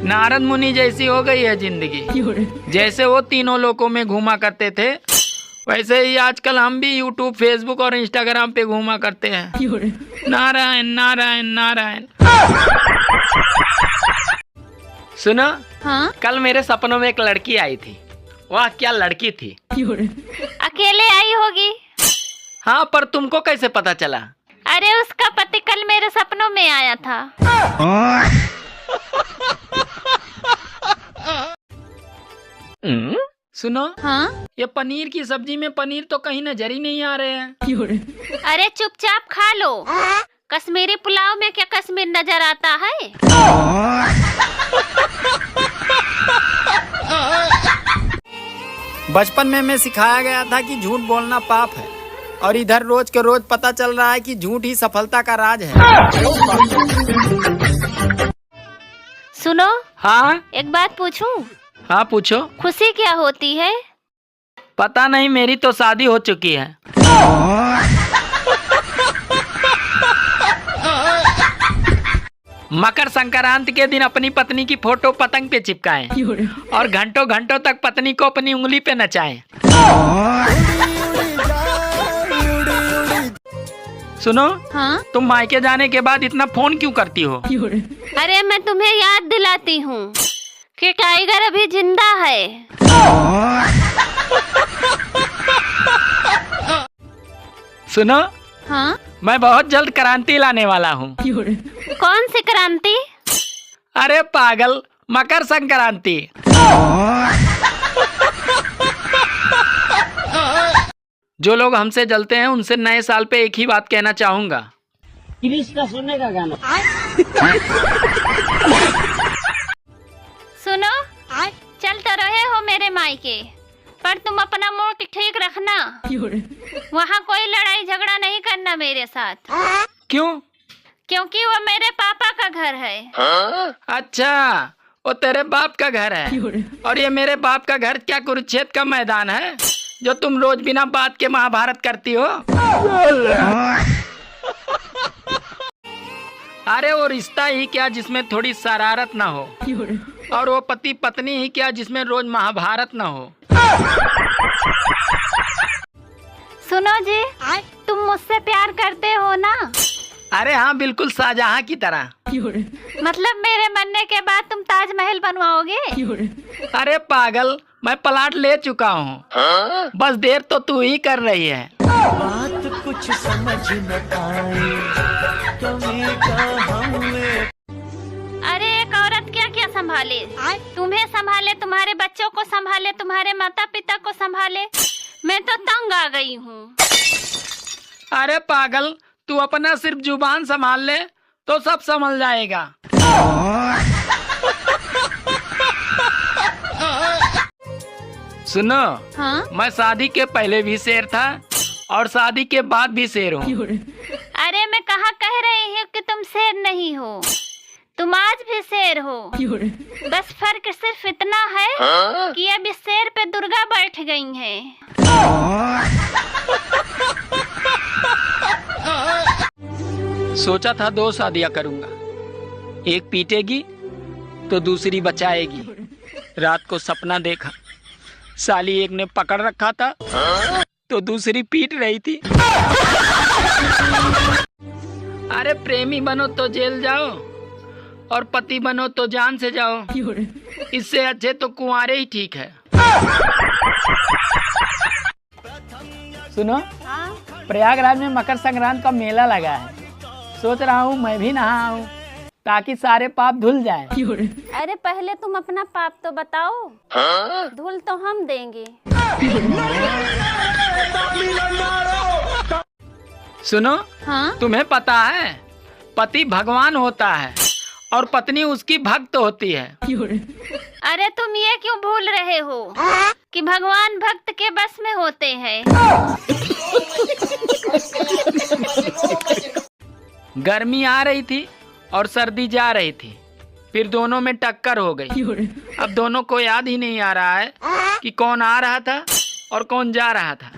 नारद मुनि जैसी हो गई है जिंदगी। जैसे वो तीनों लोकों में घूमा करते थे, वैसे ही आजकल हम भी यूट्यूब, फेसबुक और इंस्टाग्राम पे घूमा करते हैं। नारायण नारायण नारायण। सुनो, हाँ? कल मेरे सपनों में एक लड़की आई थी। वाह क्या लड़की थी। अकेले आई होगी। हाँ, पर तुमको कैसे पता चला? अरे उसका पति कल मेरे सपनों में आया था। सुनो, हाँ? ये पनीर की सब्जी में पनीर तो कहीं नजर ही नहीं आ रहे हैं। अरे चुपचाप खा लो। कश्मीरी पुलाव में क्या कश्मीर नजर आता है? बचपन में मैं सिखाया गया था कि झूठ बोलना पाप है, और इधर रोज के रोज पता चल रहा है कि झूठ ही सफलता का राज है। सुनो, हाँ? एक बात पूछूं? हाँ पूछो। खुशी क्या होती है? पता नहीं, मेरी तो शादी हो चुकी है। मकर संक्रांति के दिन अपनी पत्नी की फोटो पतंग पे चिपकाएं और घंटों घंटों तक पत्नी को अपनी उंगली पे नचाएं। सुनो, हाँ? तुम मायके जाने के बाद इतना फोन क्यों करती हो? अरे मैं तुम्हें याद दिलाती हूँ कि टाइगर अभी जिंदा है। सुनो, हाँ? मैं बहुत जल्द क्रांति लाने वाला हूँ। कौन सी क्रांति? अरे पागल, मकर संक्रांति। जो लोग हमसे जलते हैं उनसे नए साल पे एक ही बात कहना चाहूंगा। कृष्णा सुनने का गाना। सुनो, चल तो रहे हो मेरे मायके, पर तुम अपना मूड ठीक रखना। वहाँ कोई लड़ाई झगड़ा नहीं करना मेरे साथ। क्यों? क्योंकि वो मेरे पापा का घर है। अच्छा, वो तेरे बाप का घर है, और ये मेरे बाप का घर क्या कुरुक्षेत्र का मैदान है जो तुम रोज बिना बात के महाभारत करती हो? अरे वो रिश्ता ही क्या जिसमें थोड़ी शरारत ना हो, और वो पति पत्नी ही क्या जिसमें रोज महाभारत ना हो। सुनो जी, तुम मुझसे प्यार करते हो ना? अरे हाँ, बिल्कुल शाहजहां की तरह। मतलब मेरे मरने के बाद तुम ताजमहल बनवाओगे? अरे पागल, मैं प्लाट ले चुका हूँ, बस देर तो तू ही कर रही है। बात कुछ समझ न आए, कमी हमने। अरे एक औरत क्या क्या संभाले? तुम्हें संभाले, तुम्हारे बच्चों को संभाले, तुम्हारे माता पिता को संभाले। मैं तो तंग आ गई हूँ। अरे पागल, तू अपना सिर्फ जुबान संभाल ले तो सब संभल जाएगा। सुनो, हाँ? मैं शादी के पहले भी शेर था और शादी के बाद भी शेर हूँ। अरे मैं कहाँ कह रही हूँ कि तुम शेर नहीं हो, तुम आज भी शेर हो। बस फर्क सिर्फ इतना है कि अब इस शेर पे दुर्गा बैठ गई हैं। सोचा था 2 शादियां करूंगा, एक पीटेगी तो दूसरी बचाएगी। रात को सपना देखा, साली एक ने पकड़ रखा था तो दूसरी पीट रही थी। अरे प्रेमी बनो तो जेल जाओ, और पति बनो तो जान से जाओ। इससे अच्छे तो कुंवारे ही ठीक है। सुनो, प्रयागराज में मकर संक्रांति का मेला लगा है। सोच रहा हूँ मैं भी नहाऊं ताकि सारे पाप धुल जाएं। अरे पहले तुम अपना पाप तो बताओ। धुल तो हम देंगे। सुनो, हाँ? तुम्हें पता है पति भगवान होता है और पत्नी उसकी भक्त होती है। अरे तुम ये क्यों भूल रहे हो कि भगवान भक्त के बस में होते हैं। गर्मी आ रही थी और सर्दी जा रही थी, फिर दोनों में टक्कर हो गई। अब दोनों को याद ही नहीं आ रहा है कि कौन आ रहा था और कौन जा रहा था।